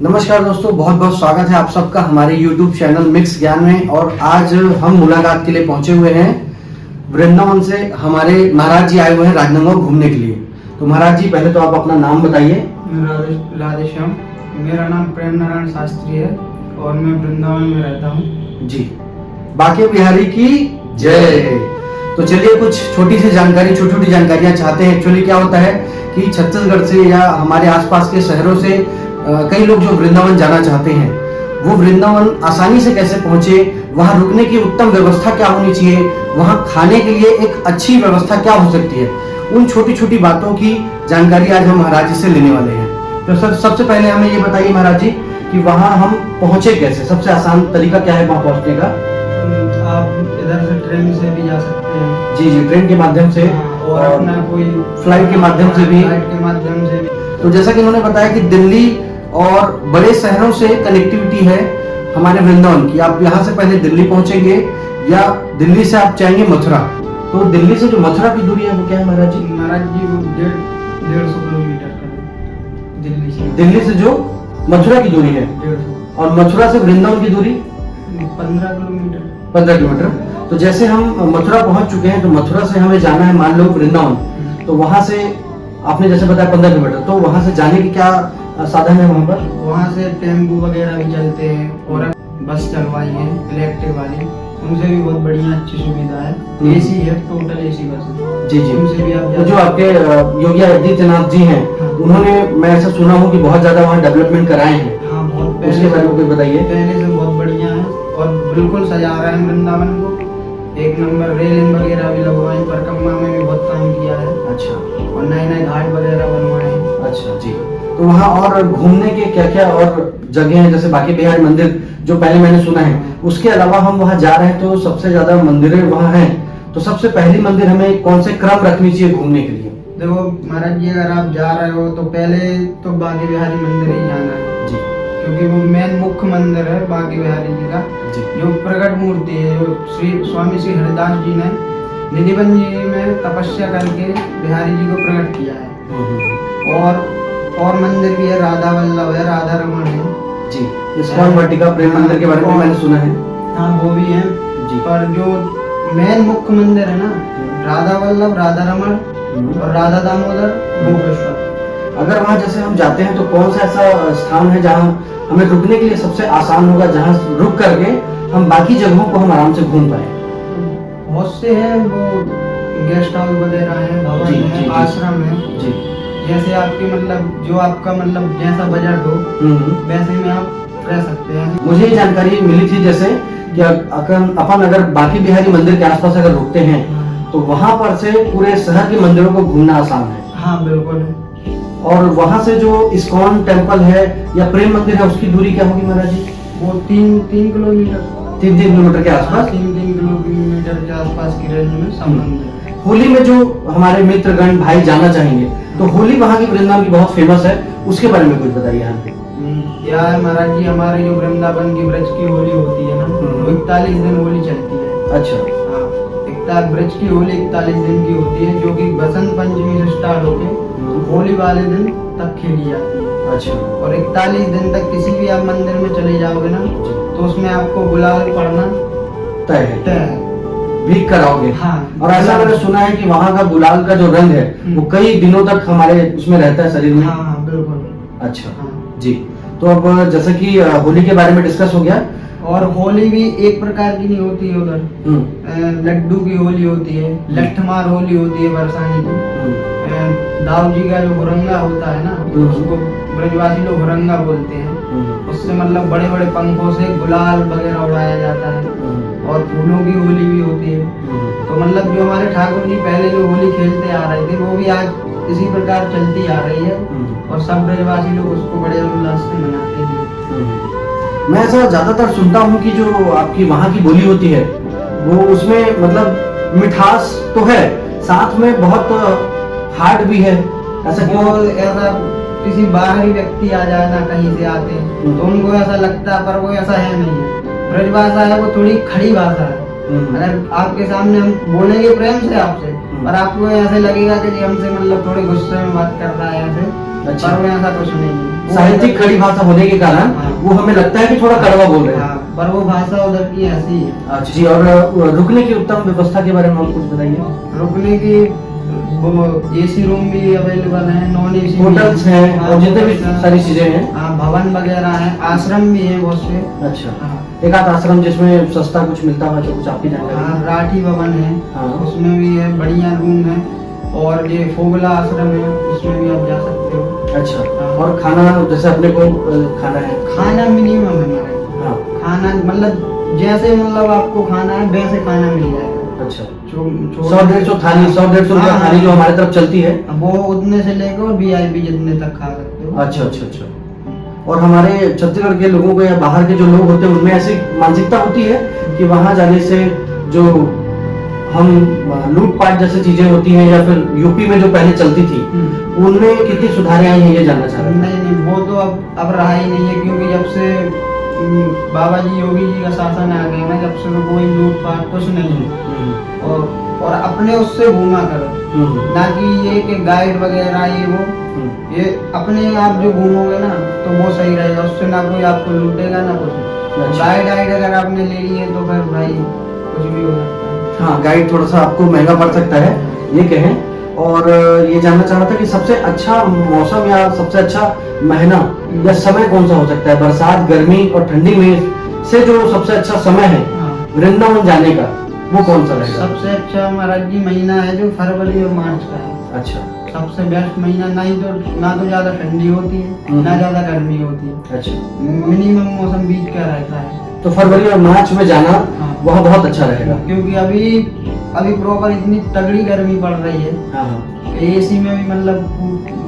नमस्कार दोस्तों, बहुत बहुत स्वागत है आप सबका हमारे YouTube चैनल मिक्स ज्ञान में। और आज हम मुलाकात के लिए पहुंचे हुए हैं वृंदावन से। हमारे महाराज जी आए हुए हैं राजनांदगांव घूमने के लिए। तो महाराज जी, पहले तो आप अपना नाम बताइए। राधेश्याम, मेरा नाम प्रेम नारायण शास्त्री है और मैं वृंदावन में रहता हूँ जी। बांके बिहारी की जय। तो चलिए कुछ छोटी जानकारियां चाहते हैं। एक्चुअली क्या होता है कि छत्तीसगढ़ से या हमारे आसपास के शहरों से कई लोग जो वृंदावन जाना चाहते हैं, वो वृंदावन आसानी से कैसे पहुंचे, वहां रुकने की उत्तम व्यवस्था क्या होनी चाहिए, वहां खाने के लिए एक अच्छी व्यवस्था क्या हो सकती है, उन छोटी छोटी बातों की जानकारी आज हम महाराज जी से लेने वाले हैं। तो सबसे पहले हमें ये बताइए महाराज जी कि वहां हम पहुंचे कैसे, सबसे आसान तरीका क्या है वहां पहुंचने का? आप इधर से ट्रेन से भी जा सकते हैं। जी, ट्रेन के माध्यम से और अपना कोई फ्लाइट के माध्यम से भी। तो जैसा कि उन्होंने बताया कि दिल्ली और बड़े शहरों से कनेक्टिविटी है हमारे वृंदावन की। आप यहाँ से पहले दिल्ली पहुंचेंगे या दिल्ली से आप जाएंगे मथुरा। तो दिल्ली से जो मथुरा की दूरी है वो क्या है महाराज जी? महाराज जी वो 150 किलोमीटर का दिल्ली से जो मथुरा की दूरी है 150। और मथुरा से वृंदावन की दूरी 15 किलोमीटर। 15 किलोमीटर। तो जैसे हम मथुरा पहुंच चुके हैं, तो मथुरा से हमें जाना है मान लो वृंदावन। तो वहां से आपने जैसे बताया 15 किलोमीटर, तो वहां से जाने की क्या साधन है वहां पर? वहाँ से टेम्पू वगैरह भी चलते हैं और बस चलवाई है इलेक्ट्रिक वाली, उनसे भी बहुत बढ़िया अच्छी सुविधा है। एसी है, टोटल एसी बस है। जी। उनसे भी आप तो जो आपके योगी आदित्यनाथ जी हैं, हाँ। उन्होंने, मैं ऐसा सुना हूँ कि बहुत ज्यादा वहाँ डेवलपमेंट कराए हैं। हाँ, बहुत उसके बारे में कुछ बताइए। पहले से बहुत बढ़िया है और बिल्कुल सजा रहे हैं वृंदावन को। एक नंबर रेलिंग वगैरह भी लगवाई, परिक्रमा में भी बहुत काम किया है। अच्छा। और नए घाट वगैरह बनवाए हैं। अच्छा जी। तो वहाँ और घूमने के क्या क्या और जगह हैं? जैसे बांके बिहारी मंदिर जो पहले मैंने सुना है, उसके अलावा हम वहाँ जा रहे हैं तो सबसे ज्यादा मंदिरें वहाँ हैं, तो सबसे पहली मंदिर हमें कौन से क्रम रखनी चाहिए घूमने के लिए? देखो महाराज जी, अगर आप जा रहे हो तो पहले तो बांके बिहारी मंदिर ही जाना है जी, क्योंकि वो मेन मुख्य मंदिर है बांके बिहारी जी का। जो प्रकट मूर्ति है, जो स्वामी श्री हरिदास जी ने निधिवन जी में तपस्या करके बिहारी जी को प्रकट किया है। और मंदिर भी है, राधा वल्लभ है, राधा रमन है जी। इस्कॉन वाटिका प्रेम मंदिर के बारे में मैंने सुना है। हाँ, वो भी है जी। पर जो मेन मुख्य मंदिर है ना, राधा वल्लभ, राधा रमन और राधा दामोदर, गोपेश्वर। अगर वहाँ जैसे हम जाते हैं तो कौन सा ऐसा स्थान है जहाँ हमें रुकने के लिए सबसे आसान होगा, जहाँ रुक करके हम बाकी जगहों को हम आराम से घूम पाए? बहुत से हैं, वो गेस्ट हाउस वगैरह है, भवन है, आश्रम है। जी। जैसे आपकी जो आपका जैसा बजट हो वैसे में आप रह सकते हैं। मुझे ये जानकारी मिली थी जैसे कि अपन अगर बांके बिहारी मंदिर के आसपास अगर रुकते हैं तो वहां पर से पूरे शहर के मंदिरों को घूमना आसान है। हाँ, बिल्कुल है। और वहां से जो इस्कॉन टेम्पल है या प्रेम मंदिर है, उसकी दूरी क्या होगी महाराज जी? वो 3 किलोमीटर। 3 किलोमीटर के आसपास। 3 किलोमीटर के आसपास की रेंज में सब मंदिर है। होली में जो हमारे मित्रगण भाई जाना चाहेंगे, तो होली वहाँ की वृंदावन की बहुत फेमस है, उसके बारे में कुछ बताइए यहाँ पे। क्या है महाराज जी, हमारे जो वृंदावन की ब्रज की होली होती है ना, वो 41 दिन होली चलती है। अच्छा। हाँ, ब्रज की होली 41 दिन की होती है, जो कि बसंत पंचमी से स्टार्ट होके होली वाले दिन तक खेली जाती है। अच्छा। और 41 दिन तक किसी भी आप मंदिर में चले जाओगे ना, तो उसमें आपको गुलाल पड़ना तय है, भीग कर आओगे। हाँ। और ऐसा मैंने सुना है कि वहाँ का गुलाल का जो रंग है वो कई दिनों तक हमारे उसमें रहता है शरीर में। हाँ, बिल्कुल। अच्छा। जी। तो अब जैसे कि होली के बारे में डिस्कस हो गया, और होली भी एक प्रकार की नहीं होती है उधर। लड्डू की होली होती है, लठमार होली होती है बरसाने की। दाऊ जी का जो हुरंगा होता है ना, उसको ब्रजवासी लोग हुरंगा बोलते हैं। उससे बड़े बड़े पंखों से गुलाल वगैरह उड़ाया जाता है। और फूलों की होली भी होती है। तो जो हमारे ठाकुर जी पहले जो होली खेलते आ रहे थे, वो भी आज इसी प्रकार चलती आ रही है और सब ब्रजवासी लोग उसको बड़े उल्लास से मनाते हैं। मैं ऐसा ज्यादातर सुनता हूँ कि जो आपकी वहाँ की बोली होती है वो उसमें मिठास तो है, साथ में बहुत हार्ड भी है। ऐसा किसी बाहरी व्यक्ति आ जाए ना, कहीं से आते हैं, तो उनको ऐसा लगता है, पर वो ऐसा है नहीं है। ब्रजभाषा है वो थोड़ी खड़ी भाषा है। अगर आपके सामने हम बोलेंगे प्रेम से आपसे, पर आपको ऐसे लगेगा कि हमसे थोड़े गुस्से में बात कर रहा है ऐसे। अच्छा। पर वो ऐसा कुछ नहीं है। साहित्यिक खड़ी भाषा होने के कारण हाँ। वो हमें लगता है कि थोड़ा कड़वा बोल रहे हैं। हाँ, पर वो भाषा उधर की ऐसी है। अच्छा जी। और रुकने की उत्तम व्यवस्था के बारे में हम कुछ बताइए। रुकने की वो एसी रूम भी अवेलेबल है, नॉन एसी होटल्स हैं और जितने भी सारी चीजें हैं। हाँ, भवन वगैरह है, आश्रम भी है बहुत से। अच्छा। हाँ, एक आध आश्रम जिसमें सस्ता कुछ मिलता है तो कुछ आपकी जानकारी? हाँ, राठी भवन है, हाँ। उसमें भी है, बढ़िया रूम है। और ये फोगला आश्रम है, उसमें भी आप जा सकते हो। अच्छा। हाँ। और खाना जैसे अपने को खाना है? खाना मिनिमम है हमारे। हाँ। खाना मतलब जैसे मतलब आपको खाना है वैसे खाना मिल जाएगा। अच्छा। 100-150 थाली, 100-150 रुपया हाँ, थाली जो हमारे तरफ चलती है वो उतने से लेकर VIP जितने तक खा सकते हो। अच्छा अच्छा अच्छा। और हमारे छत्तीसगढ़ के लोगों को या बाहर के जो लोग होते हैं उनमें ऐसी मानसिकता होती है कि वहां जाने से जो हम लूटपाट जैसी चीजें होती हैं या फिर यूपी में जो पहले चलती थी उनमें कितनी सुधारें आई हैं ये जानना चाह रहे हैं। नहीं, वो तो अब रहा ही नहीं है, क्योंकि जब से बाबा जी योगी जी का शासन आ गया ना, जब से तो कोई लूटपाट कुछ नहीं है। और अपने उससे घूमा करो, ना कि ये कि गाइड वगैरह ये वो, ये अपने आप जो घूमोगे ना तो वो सही रहेगा, उससे ना कोई आपको लूटेगा ना कुछ। गाइड अगर आपने ले लिए तो फिर भाई कुछ भी हो सकता है। हाँ, गाइड थोड़ा सा आपको महंगा पड़ सकता है ये कहें। और ये जानना चाह रहा था कि सबसे अच्छा मौसम या सबसे अच्छा महीना या समय कौन सा हो सकता है? बरसात, गर्मी और ठंडी में से जो सबसे अच्छा समय है वृंदावन जाने का वो कौन सा रहेगा? सबसे अच्छा महाराज जी महीना है जो फरवरी और मार्च का है। अच्छा। सबसे बेस्ट महीना, ना तो ज्यादा ठंडी होती है ना ज्यादा गर्मी होती है। अच्छा। मिनिमम मौसम बीच का रहता है। तो फरवरी और मार्च में जाना हाँ। वह बहुत अच्छा रहेगा, क्योंकि अभी प्रॉपर इतनी तगड़ी गर्मी पड़ रही है। हाँ। एसी में भी मतलब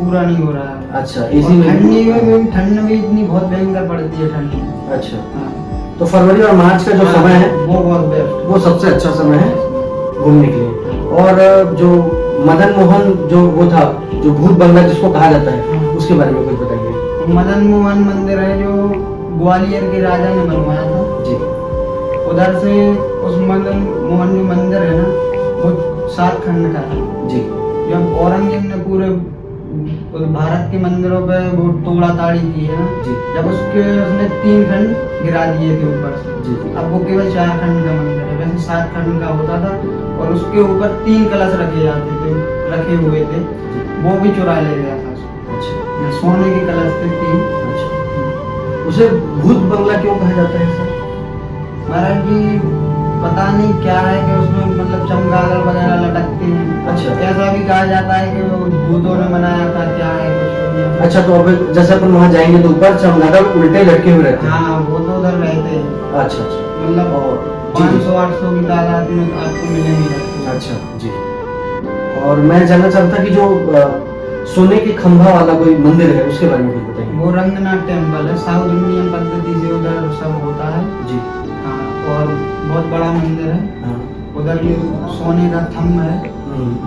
पूरा नहीं हो रहा है। अच्छा। एसी में ठंड में इतनी बहुत भयंकर पड़ती है ठंडी। अच्छा। हाँ। तो फरवरी और मार्च का जो समय है वो बहुत बेस्ट, वो सबसे अच्छा समय है घूमने के लिए। और जो मदन मोहन जो वो था, जो भूत बंगला जिसको कहा जाता है, उसके बारे में कुछ बताइए। मदन मोहन मंदिर है जो ग्वालियर के राजा ने बनवाया था जी। उधर से उस मदन मोहन जो मंदिर है ना वो 7 खंड का है जी। जब औरंगजेब ने पूरे भारत के मंदिरों पे वो तोड़ा ताड़ी की है ना जी, जब उसने 3 खंड गिरा दिए थे ऊपर से जी। अब वो केवल 4 खंड का मंदिर है, वैसे 7 खंड का होता था। और उसके ऊपर 3 कलश रखे हुए थे, वो भी चुरा ले गया था। अच्छा। सोने के कलश थे 3। अच्छा। उसे भूत बंगला क्यों कहा जाता है सर? महाराज जी पता नहीं क्या है कि उसमें मतलब चमगादड़ वगैरह लटकते हैं। अच्छा। ऐसा भी कहा जाता है कि वो भूतों ने बनाया था, क्या है कुछ। अच्छा। तो अब जैसे अपन वहाँ जाएंगे तो ऊपर चमगादड़ उल्टे लटके हुए रहते हैं? हाँ, वो तो उधर रहते हैं। अच्छा अच्छा। मतलब 500-800 की तादाद में आपको मिलेंगे। अच्छा जी। और मैं जानना चाहता था कि जो सोने के खंभा वाला कोई मंदिर है उसके बारे में कुछ बताइए। वो रंगनाथ टेम्पल है, साउथ इंडियन पद्धति से उधर सब होता है जी। हाँ, और बहुत बड़ा मंदिर है। हाँ। उधर भी सोने का थंब है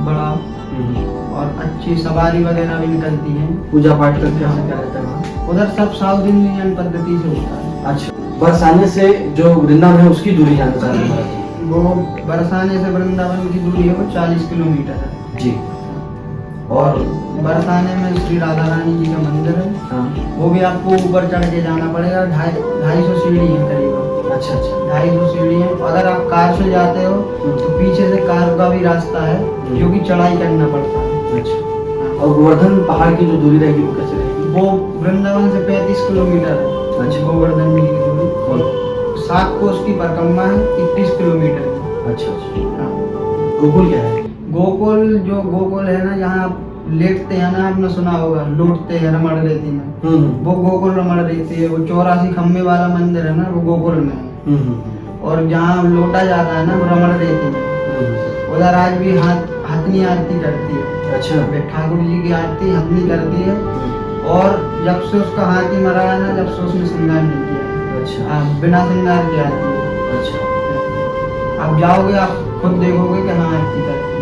बड़ा, और अच्छी सवारी वगैरह भी निकलती है। पूजा पाठ करके क्या रहता है वहाँ? उधर सब साउथ इंडियन पद्धति से होता है। अच्छा। बरसाने से जो वृंदावन है उसकी दूरी जानना चाहते हैं? वो बरसाने से वृंदावन की दूरी है वो 40 किलोमीटर है जी। और बरसाने में श्री राधा रानी जी का मंदिर है। हाँ। वो भी आपको ऊपर चढ़ के जाना पड़ेगा, 250 सीढ़ी है करीब। अच्छा अच्छा। 250 सीढ़ी है। अगर आप कार से जाते हो तो पीछे से कार का भी रास्ता है जो कि चढ़ाई करना पड़ता है। अच्छा। और गोवर्धन पहाड़ की जो दूरी रहेगी वो कैसे रहेगी? वो वृंदावन से 35 किलोमीटर है। अच्छा। गोवर्धन जी की दूरी। और 7 कोस की परिक्रमा है, 21 किलोमीटर। अच्छा अच्छा। गोकुल क्या है? गोकुल है ना, जहाँ आप लेटते हैं ना, आपने सुना होगा लौटते हैं रमण रेती में, वो गोकुल रमण रेती है। वो 84 खम्भे वाला मंदिर है ना, वो गोकुल में है। और जहाँ लौटा जाता है ना वो रमण रेती में। उधर आज भी हथनी आरती करती है। अच्छा। ठाकुर जी की आरती हथनी करती है। और जब से उसका हाथी मरा है ना, जब से उसने श्रृंगार नहीं किया। अच्छा। बिना श्रृंगार के आरती है। अच्छा। आप जाओगे आप खुद देखोगे कि हाँ आरती करती है।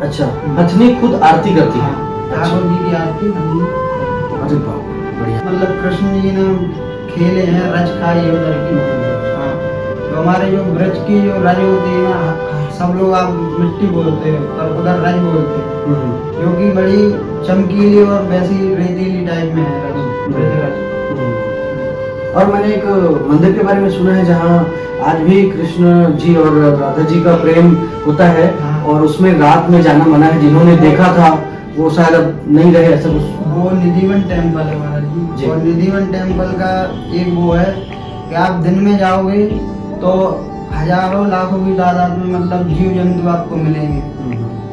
अच्छा। हथनी खुद आरती करती है? ठाकुर जी की आरती हथनी। अरे बाप, बढ़िया। मतलब कृष्ण जी ने खेले हैं, रज खाई है उधर की। हाँ। तो हमारे जो ब्रज की जो रज होती है ना, सब लोग आप मिट्टी बोलते हैं पर उधर रज बोलते हैं, जो कि बड़ी चमकीली और वैसी रेतीली टाइप में है रज। और मैंने एक मंदिर के बारे में सुना है जहाँ आज भी कृष्ण जी और राधा जी का प्रेम होता है, हाँ। और उसमें रात में जाना मना है। जिन्होंने देखा था वो शायद अब नहीं रहे, ऐसा कुछ। वो निधिवन टेम्पल है महाराज जी। जी। और निधिवन टेम्पल का एक वो है कि आप दिन में जाओगे तो हजारों लाखों की तादाद में मतलब जीव जंतु आपको मिलेंगे।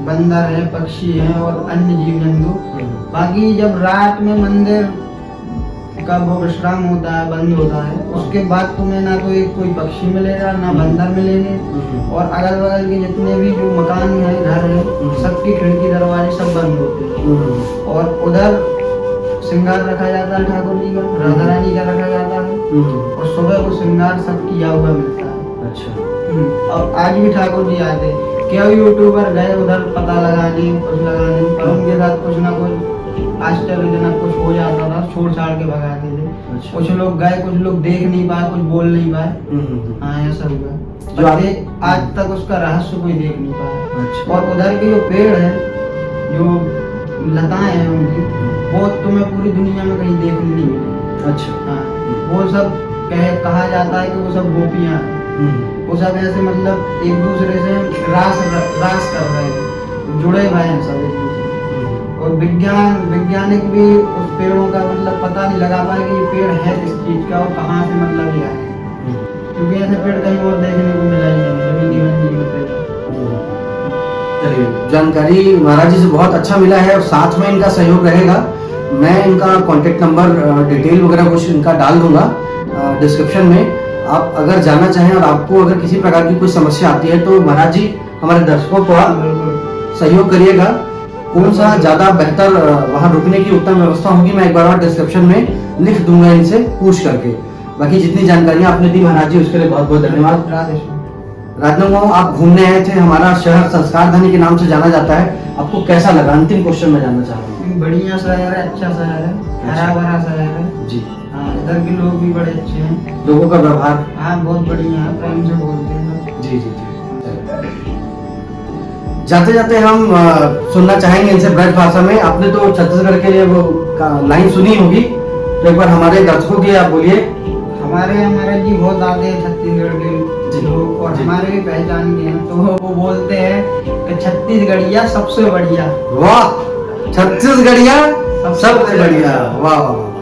बंदर है, पक्षी है और अन्य जीव जंतु। बाकी जब रात में मंदिर का वो विश्राम होता है, बंद होता है, उसके बाद तुम्हें ना तो एक कोई पक्षी मिलेगा ना बंदर मिलेंगे। और अगल बगल के जितने भी जो मकान है, घर है, सबकी खिड़की दरवाजे सब बंद होते हैं। और उधर श्रृंगार रखा जाता है ठाकुर जी का, राधा रानी का रखा जाता है। और सुबह को श्रृंगार सब किया हुआ मिलता है। अच्छा। और आज भी ठाकुर जी आते, क्या यूट्यूबर गए उधर पता लगाने, कुछ लगाने, पर उनके साथ कुछ ना कुछ आश्चर्यजनक कुछ हो जाता था, छोड़ छाड़ के भगाते थे। अच्छा। कुछ लोग गए, कुछ लोग देख नहीं पाए, कुछ बोल नहीं पाए। हाँ, ऐसा हुआ। जो आप- आज तक उसका रहस्य कोई देख नहीं पाया। अच्छा। और उधर के जो पेड़ है, जो लताएं हैं उनकी, वो तुम्हें पूरी दुनिया में कहीं देखने नहीं मिलेगी। अच्छा। हाँ, वो सब कहा जाता है कि वो सब गोपियां हैं। वो सब ऐसे मतलब एक दूसरे से रास कर रहे हैं, जुड़े हुए हैं सब एक दूसरे से। और वैज्ञानिक भी उस पेड़ों का मतलब पता नहीं लगा पाए कि ये पेड़ है किस चीज का और कहाँ से मतलब ये आए, क्योंकि ऐसे पेड़ कहीं और देखने को मिला ही नहीं है, जीवन जी में पेड़। चलिए, जानकारी महाराज जी से बहुत अच्छा मिला है, और साथ में इनका सहयोग रहेगा। मैं इनका कांटेक्ट नंबर डिटेल वगैरह कुछ इनका डाल दूंगा डिस्क्रिप्शन में। आप अगर जाना चाहें और आपको अगर किसी प्रकार की कोई समस्या आती है तो महाराज जी हमारे दर्शकों को आप सहयोग करिएगा। कौन सा ज़्यादा बेहतर वहाँ रुकने की उत्तम व्यवस्था होगी, मैं एक बार और डिस्क्रिप्शन में लिख दूंगा इनसे पूछ करके। बाकी जितनी जानकारियाँ आपने दी महाराज जी उसके लिए बहुत बहुत धन्यवाद। राजनांदगांव आप घूमने आए थे, हमारा शहर संस्कार धनी के नाम से जाना जाता है, आपको कैसा लगा? अंतिम क्वेश्चन में जानना चाह रहा हूँ। बढ़िया शहर है, अच्छा शहर है, हरा भरा शहर है जी। हाँ, इधर के लोग भी बड़े अच्छे हैं, लोगों का व्यवहार? हाँ बहुत बढ़िया है, प्रेम से बोलते हैं। जी जी जी। जाते जाते हम सुनना चाहेंगे इनसे ब्रज भाषा में। आपने तो छत्तीसगढ़ के लिए वो लाइन सुनी होगी, तो एक बार हमारे दर्शकों की आप बोलिए। हमारे जी बहुत आते हैं छत्तीसगढ़ के लोग, और हमारे भी पहचान के हैं, तो वो बोलते हैं कि छत्तीसगढ़िया सबसे बढ़िया। वाह, छत्तीसगढ़िया सबसे बढ़िया, वाह वाह।